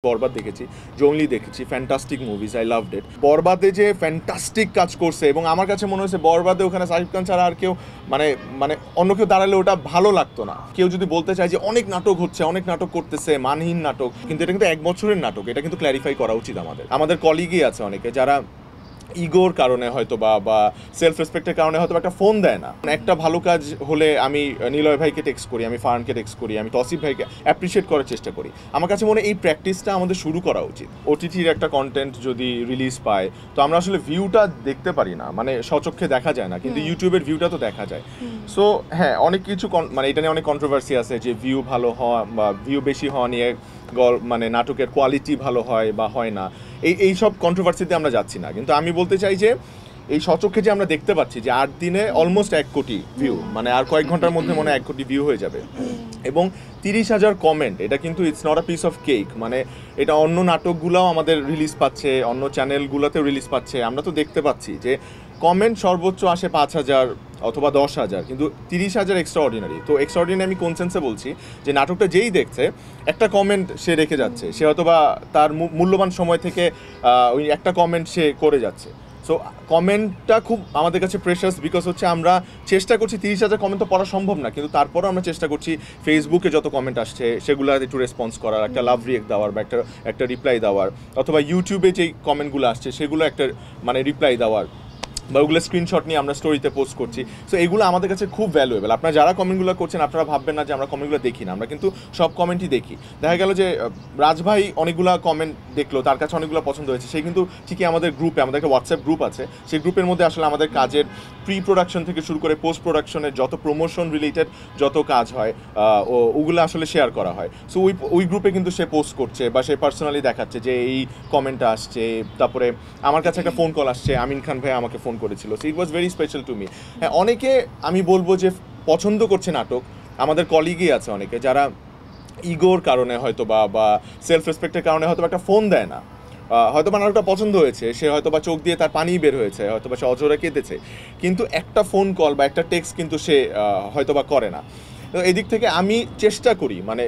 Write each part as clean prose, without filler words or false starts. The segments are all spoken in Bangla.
বরবাদ দেখেছি, জঙ্গলি দেখেছি, fantastic movies, I loved it. বরবাদে যে ফ্যান্টাস্টিক কাজ করছে এবং আমার কাছে মনে হয়েছে বরবাদে ওখানে সাকিব খান ছাড়া আর কেউ মানে মানে অন্য কেউ দাঁড়ালে ওটা ভালো লাগতো না। কেউ যদি বলতে চায় যে অনেক নাটক হচ্ছে, অনেক নাটক করতেছে, মানহীন নাটক, কিন্তু এটা কিন্তু 1 বছরের নাটক, এটা কিন্তু ক্ল্যারিফাই করা উচিত। আমাদের কলিগই আছে অনেকে যারা ইগোর কারণে হয়তো বা সেলফ রেসপেক্টের কারণে হয়তো একটা ফোন দেয় না। একটা ভালো কাজ হলে আমি নিলয় ভাইকে টেক্সট করি, আমি ফারহানকে টেক্সট করি, আমি তসিফ ভাইকে অ্যাপ্রিসিয়েট করার চেষ্টা করি। আমার কাছে মনে হয় এই প্র্যাকটিসটা আমাদের শুরু করা উচিত। ওটিটির একটা কন্টেন্ট যদি রিলিজ পায় তো আমরা আসলে ভিউটা দেখতে পারি না, মানে স্বচক্ষে দেখা যায় না, কিন্তু ইউটিউবের ভিউটা তো দেখা যায়। সো হ্যাঁ, অনেক কিছু মানে এটা নিয়ে অনেক কন্ট্রোভার্সি আছে যে ভিউ ভালো হওয়া বা ভিউ বেশি হওয়া নিয়ে মানে নাটকের কোয়ালিটি ভালো হয় বা হয় না, এই সব কন্ট্রোভার্সিতে আমরা যাচ্ছি না। কিন্তু আমি বলতে চাই যে এই স্বচক্ষে যে আমরা দেখতে পাচ্ছি যে 8 দিনে অলমোস্ট 1 কোটি ভিউ, মানে আর কয়েক ঘন্টার মধ্যে মনে হয় 1 কোটি ভিউ হয়ে যাবে, এবং 30,000 কমেন্ট, এটা কিন্তু it's not a piece of cake. মানে এটা অন্য নাটকগুলোও আমাদের রিলিজ পাচ্ছে, অন্য চ্যানেলগুলোতেও রিলিজ পাচ্ছে, আমরা তো দেখতে পাচ্ছি যে কমেন্ট সর্বোচ্চ আসে 5,000 অথবা 10,000, কিন্তু 30,000 এক্সট্রা অর্ডিনারি। তো এক্সট্রা অর্ডিনারি আমি কোন সেন্সে বলছি যে নাটকটা যেই দেখছে একটা কমেন্ট সে রেখে যাচ্ছে, সে হয়তোবা তার মূল্যবান সময় থেকে ওই একটা কমেন্ট সে করে যাচ্ছে। সো কমেন্টটা খুব আমাদের কাছে প্রেশাস, বিকজ হচ্ছে আমরা চেষ্টা করছি, 30,000 কমেন্ট তো পড়া সম্ভব না, কিন্তু তারপরও আমরা চেষ্টা করছি ফেসবুকে যত কমেন্ট আসছে সেগুলো একটু রেসপন্স করার, একটা লাভ রিয়েক্ট দেওয়ার বা একটা রিপ্লাই দেওয়ার, অথবা ইউটিউবে যেই কমেন্টগুলো আসছে সেগুলো একটা মানে রিপ্লাই দেওয়ার, বা ওগুলো স্ক্রিনশট নিয়ে আমরা স্টোরিতে পোস্ট করছি। সো এগুলো আমাদের কাছে খুব ভ্যালুয়েবল। আপনারা যারা কমেন্টগুলো করছেন আপনারা ভাববেন না যে আমরা কমেন্টগুলো দেখি না, আমরা কিন্তু সব কমেন্টই দেখি। দেখা গেল যে রাজভাই অনেকগুলো কমেন্ট দেখলো, তার কাছে অনেকগুলো পছন্দ হয়েছে, সেই কিন্তু ঠিকই আমাদের গ্রুপে, আমাদের একটা হোয়াটসঅ্যাপ গ্রুপ আছে, সেই গ্রুপের মধ্যে আসলে আমাদের কাজের প্রি প্রোডাকশন থেকে শুরু করে পোস্ট প্রোডাকশনের যত প্রমোশন রিলেটেড যত কাজ হয় ওগুলো আসলে শেয়ার করা হয়। সো ওই গ্রুপে কিন্তু সে পোস্ট করছে বা সে পার্সোনালি দেখাচ্ছে যে এই কমেন্টটা আসছে। তারপরে আমার কাছে একটা ফোন কল আসছে, আমিন খান ভাই আমাকে ফোন করেছিল, so it was very special to me. হ্যাঁ, অনেকে আমি বলবো যে পছন্দ করছে নাটক, আমাদের কলিগই আছে অনেকে যারা ইগোর কারণে হয়তো বা সেলফ রেসপেক্টের কারণে হয়তো একটা ফোন দেয় না। হয়তো বা নাটকটা পছন্দ হয়েছে, সে হয়তো বা চোখ দিয়ে তার পানি বের হয়েছে, হয়তো বা সে অঝরে কেঁদেছে, কিন্তু একটা ফোন কল বা একটা টেক্সট কিন্তু সে হয়তো বা করে না। তো এদিক থেকে আমি চেষ্টা করি, মানে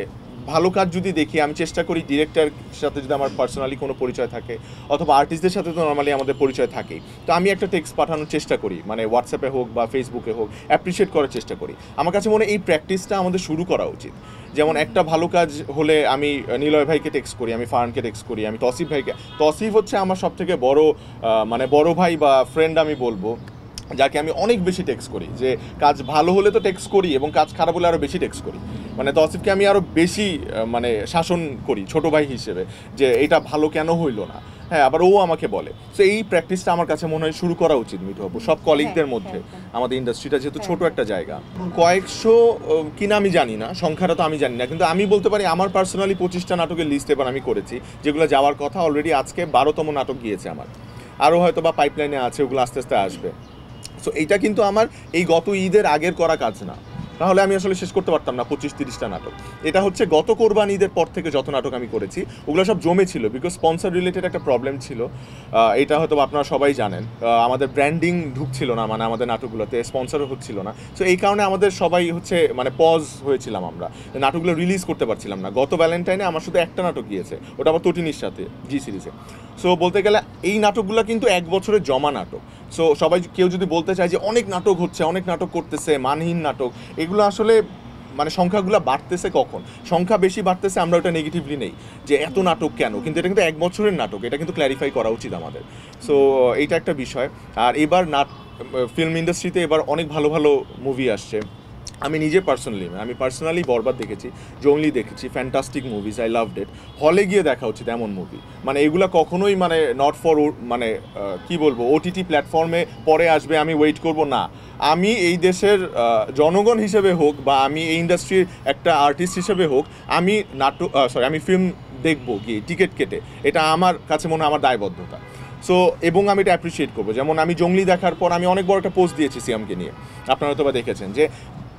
ভালো কাজ যদি দেখি আমি চেষ্টা করি ডিরেক্টর সাথে যদি আমার পার্সোনালি কোনো পরিচয় থাকে, অথবা আর্টিস্টদের সাথে তো নর্মালি আমাদের পরিচয় থাকেই, তো আমি একটা টেক্সট পাঠানোর চেষ্টা করি, মানে হোয়াটসঅ্যাপে হোক বা ফেসবুকে হোক, অ্যাপ্রিসিয়েট করার চেষ্টা করি। আমার কাছে মনে হয় এই প্র্যাকটিসটা আমাদের শুরু করা উচিত। যেমন একটা ভালো কাজ হলে আমি নিলয় ভাইকে টেক্সট করি, আমি ফারহানকে টেক্সট করি, আমি তসিফ ভাইকে, তসিফ হচ্ছে আমার সবথেকে বড় মানে বড় ভাই বা ফ্রেন্ড আমি বলবো, যাকে আমি অনেক বেশি টেক্সট করি। যে কাজ ভালো হলে তো টেক্সট করি, এবং কাজ খারাপ হলে আরও বেশি টেক্সট করি। মানে তসিফকে আমি আরও বেশি মানে শাসন করি ছোটো ভাই হিসেবে, যে এটা ভালো কেন হইলো না। হ্যাঁ, আবার ও আমাকে বলে। সো এই প্র্যাকটিসটা আমার কাছে মনে হয় শুরু করা উচিত মিঠু আপু, সব কলিগদের মধ্যে। আমাদের ইন্ডাস্ট্রিটা যেহেতু ছোট একটা জায়গা, কয়েকশো কিনা আমি জানি না, সংখ্যাটা তো আমি জানি না, কিন্তু আমি বলতে পারি আমার পার্সোনালি 25টা নাটকের লিস্ট এবার আমি করেছি, যেগুলো যাওয়ার কথা। অলরেডি আজকে 12তম নাটক গিয়েছে আমার, আরও হয়তো বা পাইপলাইনে আছে, ওগুলো আস্তে আস্তে আসবে। সো এইটা কিন্তু আমার এই গত ঈদের আগের করা কাজ না, তাহলে আমি আসলে শেষ করতে পারতাম না 25-30টা নাটক। এটা হচ্ছে গত কোরবান ঈদের পর থেকে যত নাটক আমি করেছি ওগুলো সব জমে ছিল, বিকজ স্পন্সর রিলেটেড একটা প্রবলেম ছিল। এটা হয়তো আপনারা সবাই জানেন, আমাদের ব্র্যান্ডিং ঢুকছিল না, মানে আমাদের নাটকগুলোতে স্পন্সরও হচ্ছিল না। সো এই কারণে আমাদের সবাই হচ্ছে মানে পজ হয়েছিলাম, আমরা নাটকগুলো রিলিজ করতে পারছিলাম না। গত ভ্যালেন্টাইনে আমার শুধু একটা নাটক গিয়েছে, ওটা আবার তটিনীর সাথে, জি সিরিজে। সো বলতে গেলে এই নাটকগুলো কিন্তু 1 বছরের জমা নাটক। সো সবাই কেউ যদি বলতে চায় যে অনেক নাটক হচ্ছে, অনেক নাটক করতেছে, মানহীন নাটক, এগুলো আসলে মানে সংখ্যাগুলো বাড়তেছে কখন, সংখ্যা বেশি বাড়তেছে আমরা ওটা নেগেটিভলি নেই যে এত নাটক কেন, কিন্তু এটা কিন্তু 1 বছরের নাটক, এটা কিন্তু ক্ল্যারিফাই করা উচিত আমাদের। সো এইটা একটা বিষয়। আর এবার ফিল্ম ইন্ডাস্ট্রিতে এবার অনেক ভালো ভালো মুভি আসছে। আমি নিজে পার্সোনালি বরবাদ দেখেছি, জঙ্গলি দেখেছি, fantastic movies, I loved it. হলে গিয়ে দেখা উচিত এমন মুভি, মানে এগুলো কখনোই মানে নট ফর মানে কি বলবো ওটিটি প্ল্যাটফর্মে পরে আসবে আমি ওয়েট করব না। আমি এই দেশের জনগণ হিসেবে হোক বা আমি এই ইন্ডাস্ট্রির একটা আর্টিস্ট হিসেবে হোক, আমি আমি ফিল্ম দেখবো গিয়ে টিকিট কেটে, এটা আমার কাছে মনে হয় আমার দায়বদ্ধতা। সো এবং আমি এটা অ্যাপ্রিসিয়েট করবো। যেমন আমি জঙ্গলি দেখার পর আমি অনেক বড় একটা পোস্ট দিয়েছি সিয়ামকে নিয়ে, আপনারা হয়তো বা দেখেছেন, যে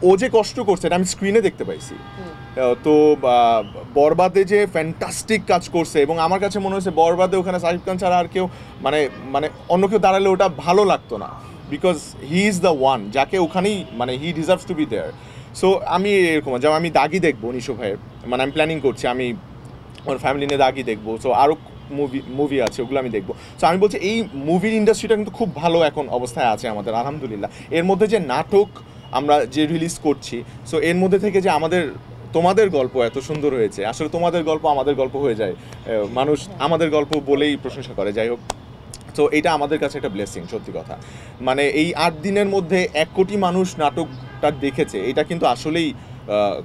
ও যে কষ্ট করছে এটা আমি স্ক্রিনে দেখতে পাইছি। তো বরবাদে যে ফ্যান্টাস্টিক কাজ করছে, এবং আমার কাছে মনে হয়েছে বরবাদে ওখানে সাকিব খান ছাড়া আর কেউ মানে মানে অন্য কেউ দাঁড়ালে ওটা ভালো লাগতো না, because he is the one যাকে ওখানেই মানে he deserves to be there. So আমি এরকম, যেমন আমি দাগি দেখবো নিশো ভাইয়ের, মানে আমি প্ল্যানিং করছি, আমি আমার ফ্যামিলি নিয়ে দাগি দেখবো, সো আরও মুভি আছে ওগুলো আমি দেখবো। সো আমি বলছি এই মুভির ইন্ডাস্ট্রিটা কিন্তু খুব ভালো এখন অবস্থায় আছে আমাদের, আলহামদুলিল্লাহ। এর মধ্যে যে নাটক আমরা যে রিলিজ করছি, সো এর মধ্যে থেকে যে তোমাদের গল্প এত সুন্দর হয়েছে, আসলে তোমাদের গল্প আমাদের গল্প হয়ে যায়, মানুষ আমাদের গল্প বলেই প্রশংসা করে। যাই হোক, তো এটা আমাদের কাছে একটা ব্লেসিং, সত্যি কথা। মানে এই 8 দিনের মধ্যে 1 কোটি মানুষ নাটকটা দেখেছে, এটা কিন্তু আসলেই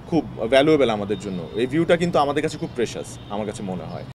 খুব ভ্যালুয়েবল আমাদের জন্য। এই ভিউটা কিন্তু আমাদের কাছে খুব প্রেশাস আমার কাছে মনে হয়।